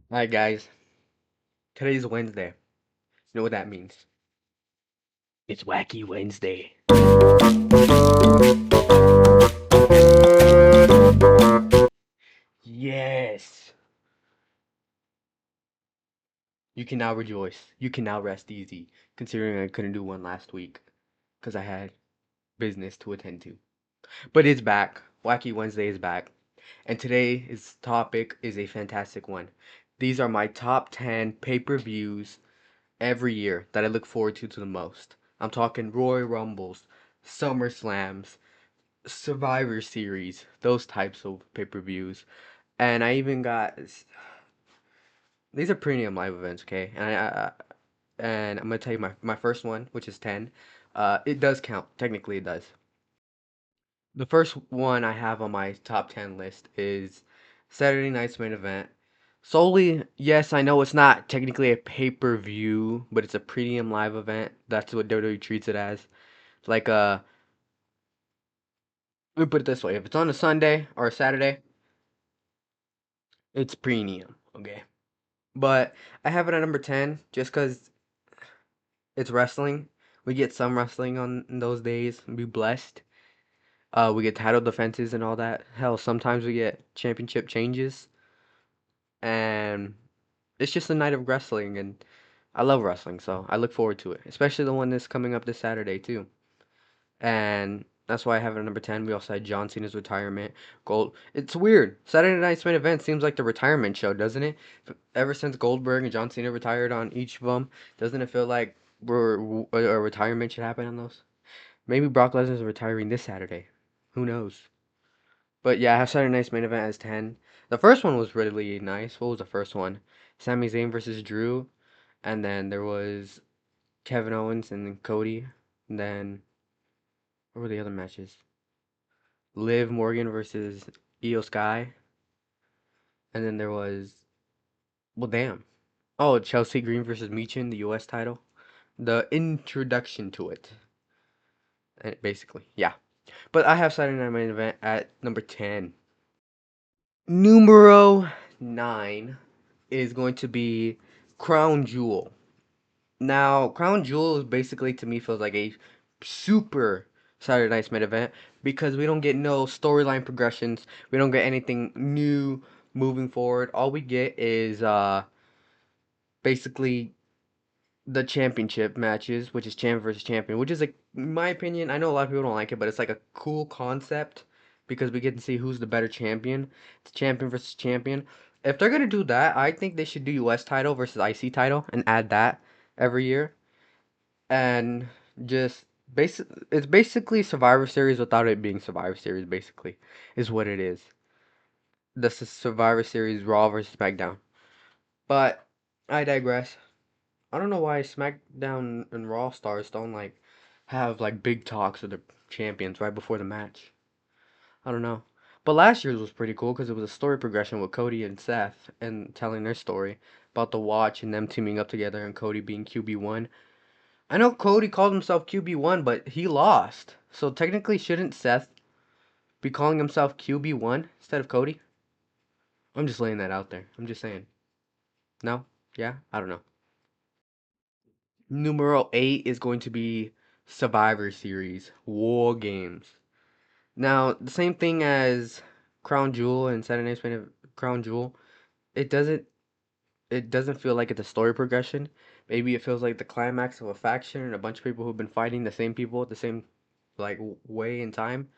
Alright, guys. Today's Wednesday. You know what that means? It's Wacky Wednesday. Yes! You can now rejoice. You can now rest easy, considering I couldn't do one last week because I had business to attend to. But it's back. Wacky Wednesday is back. And today's topic is a fantastic one. These are my top 10 pay-per-views every year that I look forward to the most. I'm talking Royal Rumbles, SummerSlams, Survivor Series, those types of pay-per-views. And I even got these are premium live events, okay? And I'm gonna tell you my first one, which is 10. It does count. Technically, it does. The first one I have on my top 10 list is Saturday Night's Main Event. Solely, yes, I know it's not technically a pay-per-view, but it's a premium live event. That's what WWE treats it as. Like let me put it this way: if it's on a Sunday or a Saturday, it's premium, okay? But I have it at number 10 just because it's wrestling. We get some wrestling on in those days. Be blessed. We get title defenses and all that. Hell, sometimes we get championship changes. And it's just a night of wrestling. And I love wrestling, so I look forward to it. Especially the one that's coming up this Saturday, too. And that's why I have it at number 10. We also had John Cena's retirement. Gold. It's weird. Saturday Night's Main Event seems like the retirement show, doesn't it? Ever since Goldberg and John Cena retired on each of them, doesn't it feel like a retirement should happen on those? Maybe Brock Lesnar's retiring this Saturday. Who knows? But yeah, I have Saturday Night's Main Event as 10. The first one was really nice. What was the first one? Sami Zayn versus Drew. And then there was Kevin Owens and then Cody. And then, what were the other matches? Liv Morgan versus Io Sky. And then there was, well, damn. Oh, Chelsea Green versus Michin, the US title. The introduction to it. And basically, yeah. But I have Saturday Night Main Event at number 10. Numero 9 is going to be Crown Jewel. Now, Crown Jewel is basically to me feels like a super Saturday Night's Main Event because we don't get no storyline progressions. We don't get anything new moving forward. All we get is basically the championship matches, which is champion versus champion, which is like, in my opinion, I know a lot of people don't like it, but it's like a cool concept because we get to see who's the better champion. It's champion versus champion. If they're gonna do that, I think they should do US title versus IC title and add that every year. And just it's basically Survivor Series without it being Survivor Series, basically, is what it is. This is Survivor Series Raw versus SmackDown. But I digress. I don't know why SmackDown and Raw stars don't like have like big talks with the champions right before the match. I don't know. But last year's was pretty cool because it was a story progression with Cody and Seth and telling their story about the watch and them teaming up together and Cody being QB1. I know Cody called himself QB1, but he lost. So technically, shouldn't Seth be calling himself QB1 instead of Cody? I'm just laying that out there. I'm just saying. No? Yeah? I don't know. Numero 8 is going to be Survivor Series War Games. Now, the same thing as Crown Jewel and Saturday Night's Main Event Crown Jewel. It doesn't it doesn't feel like it's a story progression. Maybe it feels like the climax of a faction and a bunch of people who've been fighting the same people at the same like way in time.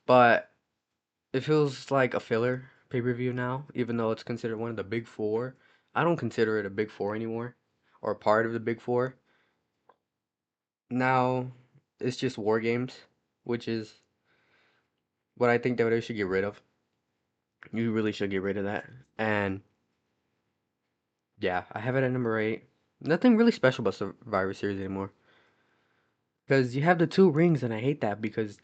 But it feels like a filler pay-per-view now, even though it's considered one of the big four. I don't consider it a big four anymore, or part of the big four. Now it's just war games, which is what I think WWE should get rid of. You really should get rid of that. And yeah, I have it at number 8. Nothing really special about Survivor Series anymore. Because you have the two rings, and I hate that because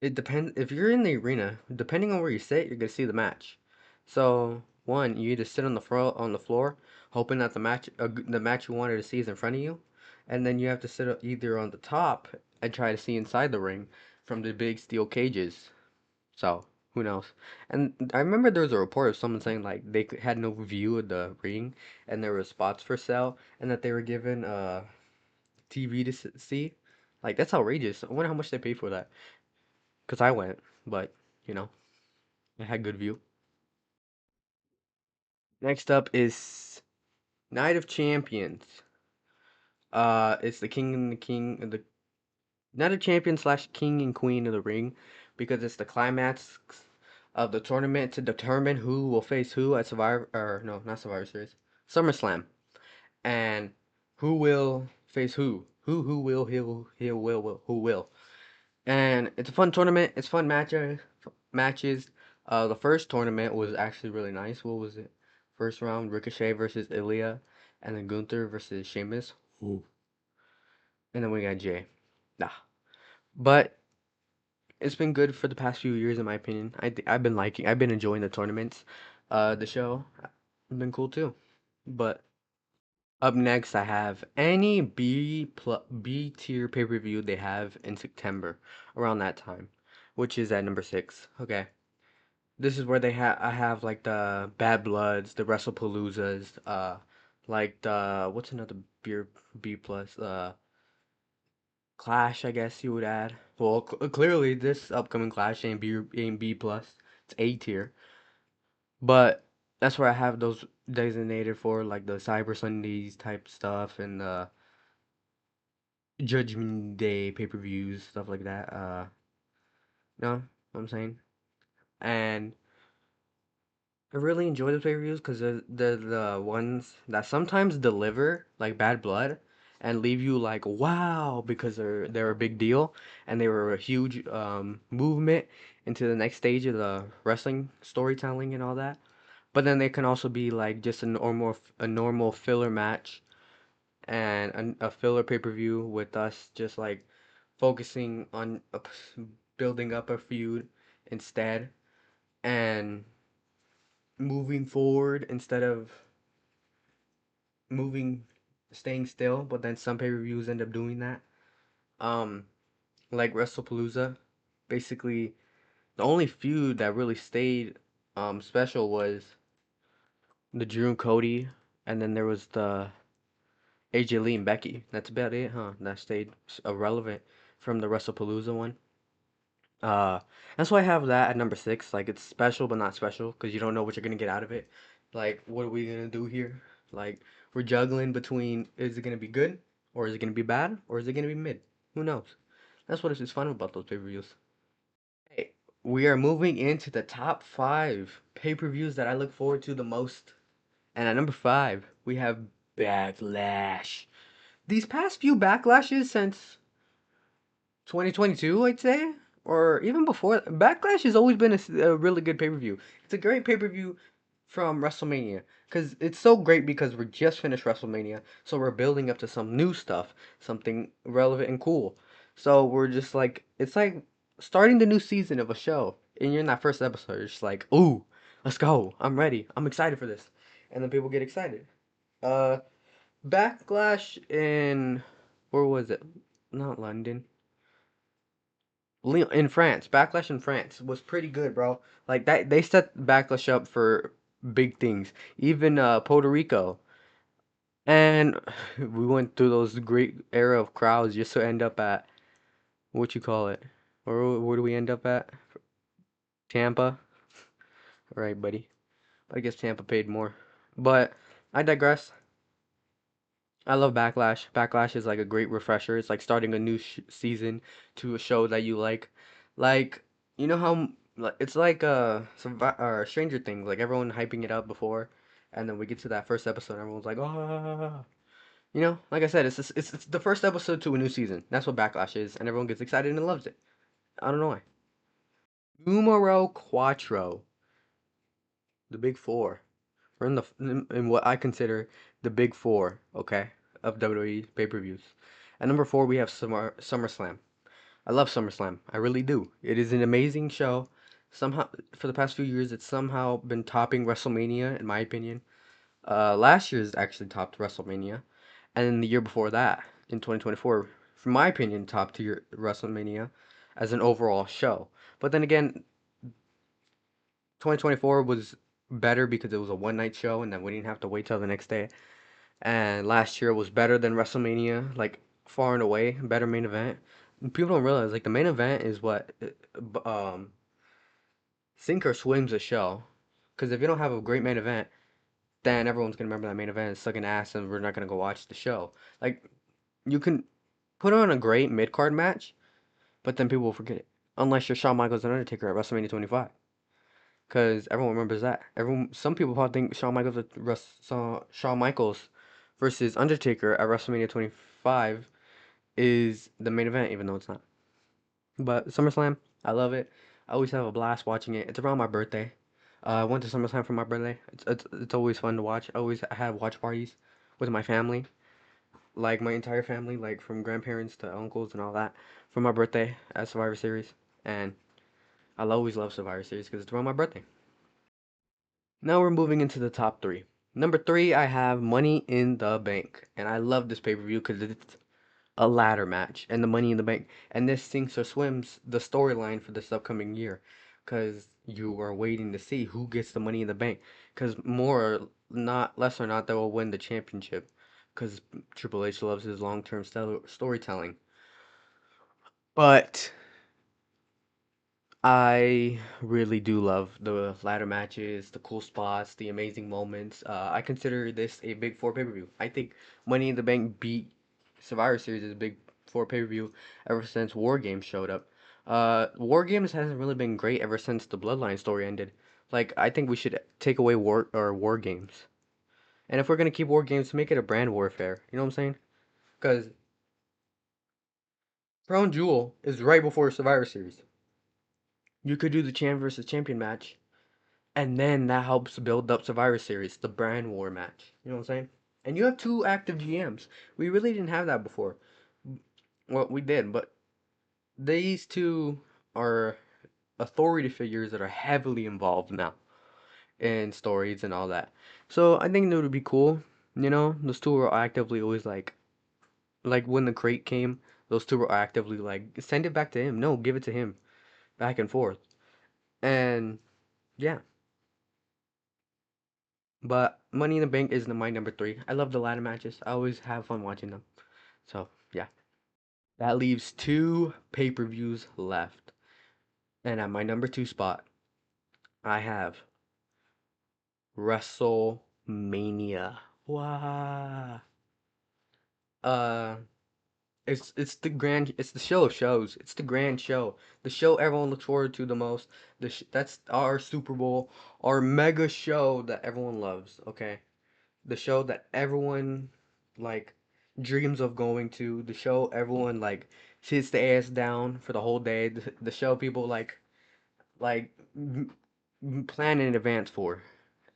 it depends. If you're in the arena, depending on where you sit, you're gonna see the match. So one, you either sit on the floor, hoping that the match you wanted to see is in front of you, and then you have to sit either on the top and try to see inside the ring from the big steel cages. So Who knows? And I remember there was a report of someone saying like had no view of the ring, and there were spots for sale, and that they were given TV to see. Like that's outrageous. I wonder how much they paid for that. Cause I went, but you know, I had good view. Next up is Night of Champions. It's the King and the King, the Night of Champions slash King and Queen of the Ring, because it's the climax of the tournament to determine who will face who at Survivor, or no, not Survivor Series, SummerSlam, and who will face who will, who will. And it's a fun tournament. It's fun matches. The first tournament was actually really nice. What was it? First round, Ricochet versus Ilya, and then Gunther versus Sheamus. Ooh. And then we got Jay. Nah. But it's been good for the past few years, in my opinion. I've been enjoying the tournaments. The show, been cool too. But up next, I have any B tier pay per view they have in September, around that time, which is at number six. Okay, this is where I have like the Bad Bloods, the WrestlePaloozas, like the what's another beer B plus Clash, I guess you would add. Well, clearly this upcoming Clash ain't B plus. It's A tier. But that's where I have those designated for, like the Cyber Sundays type stuff and Judgment Day pay-per-views, stuff like that. No, know what I'm saying? And I really enjoy the pay-per-views because they're the ones that sometimes deliver like Bad Blood and leave you like wow, because they're a big deal and they were a huge movement into the next stage of the wrestling storytelling and all that. But then they can also be like just a normal filler match and a filler pay-per-view with us just like focusing on building up a feud instead and moving forward instead of moving staying still, but then some pay-per-views end up doing that. Um like WrestlePalooza, basically the only feud that really stayed special was the Drew and Cody, and then there was the AJ Lee and Becky. That's about it, huh? That stayed irrelevant from the WrestlePalooza one. Uh, that's why I have that at number six. Like it's special but not special because you don't know what you're gonna get out of it. Like what are we gonna do here? Like we're juggling between is it gonna be good or is it gonna be bad or is it gonna be mid? Who knows? That's what is fun about those pay-per-views. Hey, we are moving into the top five pay-per-views that I look forward to the most. And at number five, we have Backlash. These past few backlashes since 2022, I'd say, or even before. Backlash has always been a really good pay per view. It's a great pay per view from WrestleMania because it's so great because we're just finished WrestleMania, so we're building up to some new stuff, something relevant and cool. So we're just like, it's like starting the new season of a show, and you're in that first episode. You're just like, ooh, let's go! I'm ready. I'm excited for this, and then people get excited. Uh, Backlash in where was it? Not London. In France, Backlash in France was pretty good, bro. Like that, they set Backlash up for big things. Even Puerto Rico, and we went through those great era of crowds just to end up at what you call it, or where do we end up at? Tampa, all right, buddy. I guess Tampa paid more, but I digress. I love Backlash. Backlash is like a great refresher. It's like starting a new season to a show that you like. Like, you know how it's like Stranger Things. Like everyone hyping it up before, and then we get to that first episode, and everyone's like, oh, you know. Like I said, it's the first episode to a new season. That's what Backlash is, and everyone gets excited and loves it. I don't know why. Numero Cuatro, the Big Four. We're in in what I consider the Big Four, okay, of WWE pay-per-views. At number four, we have SummerSlam. I love SummerSlam. I really do. It is an amazing show. Somehow, for the past few years, it's somehow been topping WrestleMania, in my opinion. Last year's actually topped WrestleMania, and then the year before that, in 2024, from my opinion, topped to WrestleMania as an overall show. But then again, 2024 was better because it was a one night show and then we didn't have to wait till the next day. And last year was better than WrestleMania, like far and away, better main event. People don't realize like the main event is what sink or swims a show. Because if you don't have a great main event, then everyone's gonna remember that main event is sucking ass, and we're not gonna go watch the show. Like you can put on a great mid card match, but then people will forget it. Unless you're Shawn Michaels and Undertaker at WrestleMania 25, because everyone remembers that. Some people probably think Shawn Michaels versus Undertaker at WrestleMania 25 is the main event, even though it's not. But SummerSlam, I love it. I always have a blast watching it. It's around my birthday. I went to SummerSlam for my birthday. It's always fun to watch. I have watch parties with my family, like my entire family, like from grandparents to uncles and all that, for my birthday at Survivor Series. And I'll always love Survivor Series because it's around my birthday. Now we're moving into the top three. Number three, I have Money in the Bank, and I love this pay per view because it's a ladder match and the Money in the Bank, and this sinks or swims the storyline for this upcoming year, because you are waiting to see who gets the Money in the Bank, because more or not, less or not, they will win the championship, because Triple H loves his long-term storytelling. But I really do love the ladder matches, the cool spots, the amazing moments. I consider this a Big Four pay-per-view. I think Money in the Bank beat Survivor Series as a Big Four pay-per-view ever since War Games showed up. War Games hasn't really been great ever since the Bloodline story ended. Like, I think we should take away War Games. And if we're gonna keep War Games, make it a brand warfare. You know what I'm saying? Because Crown Jewel is right before Survivor Series. You could do the champ versus champion match, and then that helps build up Survivor Series, the brand war match. You know what I'm saying? And you have two active GMs. We really didn't have that before. Well, we did, but these two are authority figures that are heavily involved now in stories and all that. So I think it would be cool. You know, those two were actively always like when the crate came, those two were actively like, send it back to him. No, give it to him. Back and forth. And yeah, but Money in the Bank is my number three. I love the ladder matches. I always have fun watching them. So yeah, that leaves two pay-per-views left. And at my number two spot, I have WrestleMania. Wow. Uh, it's the show of shows. It's the grand show. The show everyone looks forward to the most. That's our Super Bowl, our mega show that everyone loves. Okay, the show that everyone like dreams of going to, the show everyone like sits the ass down for the whole day, the show people like plan in advance for.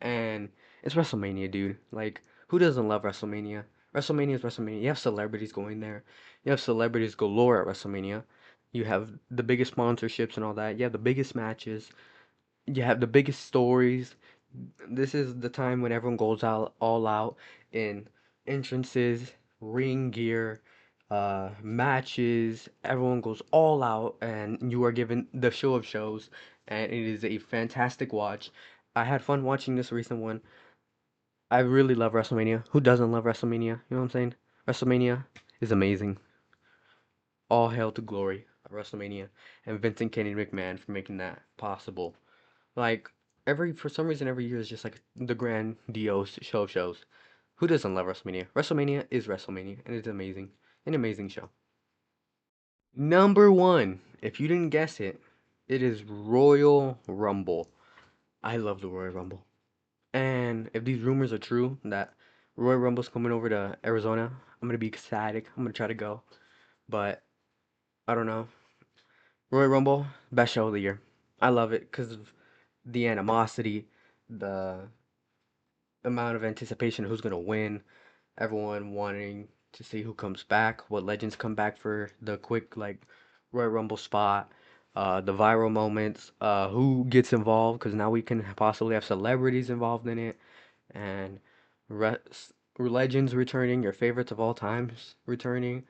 And it's WrestleMania, dude. Like, who doesn't love WrestleMania? WrestleMania is WrestleMania. You have celebrities going there. You have celebrities galore at WrestleMania. You have the biggest sponsorships and all that. You have the biggest matches. You have the biggest stories. This is the time when everyone goes out all out in entrances, ring gear, matches. Everyone goes all out, and you are given the show of shows, and it is a fantastic watch. I had fun watching this recent one. I really love WrestleMania. Who doesn't love WrestleMania? You know what I'm saying? WrestleMania is amazing. All hail to glory of WrestleMania and Vincent Kennedy McMahon for making that possible. Like for some reason every year is just like the grandiose show of shows. Who doesn't love WrestleMania? WrestleMania is WrestleMania and it's amazing. An amazing show. Number one, if you didn't guess it, it is Royal Rumble. I love the Royal Rumble. And if these rumors are true that Royal Rumble's coming over to Arizona, I'm gonna be ecstatic. I'm gonna try to go. But I don't know. Royal Rumble, best show of the year. I love it because of the animosity, the amount of anticipation, who's gonna win, everyone wanting to see who comes back, what legends come back for the quick like Royal Rumble spot, the viral moments, who gets involved because now we can possibly have celebrities involved in it, and re- legends returning, your favorites of all times returning,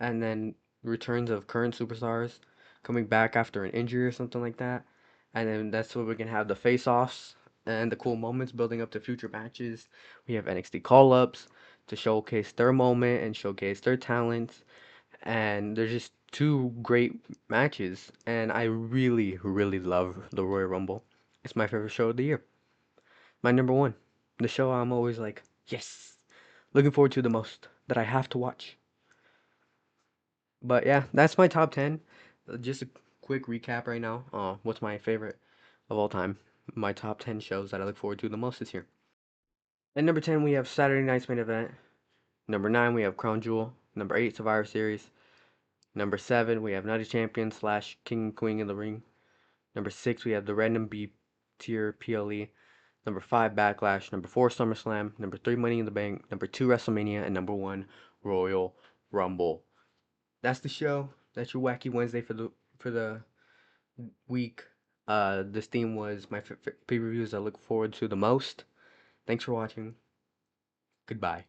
and then returns of current superstars coming back after an injury or something like that. And then that's where we can have the face-offs and the cool moments building up to future matches. We have NXT call-ups to showcase their moment and showcase their talents. And there's just two great matches. And I really, really love the Royal Rumble. It's my favorite show of the year. My number one. The show I'm always like, yes, looking forward to the most that I have to watch. But yeah, that's my top 10. Just a quick recap right now. What's my favorite of all time? My top 10 shows that I look forward to the most this year. At number 10, we have Saturday Night's Main Event. Number 9, we have Crown Jewel. Number 8, Survivor Series. Number 7, we have Night of Champions slash King and Queen in the Ring. Number 6, we have the Random B Tier PLE. Number 5, Backlash. Number 4, SummerSlam. Number 3, Money in the Bank. Number 2, WrestleMania. And number 1, Royal Rumble. That's the show. That's your wacky Wednesday for the week. This theme was my pay-per-views I look forward to the most. Thanks for watching. Goodbye.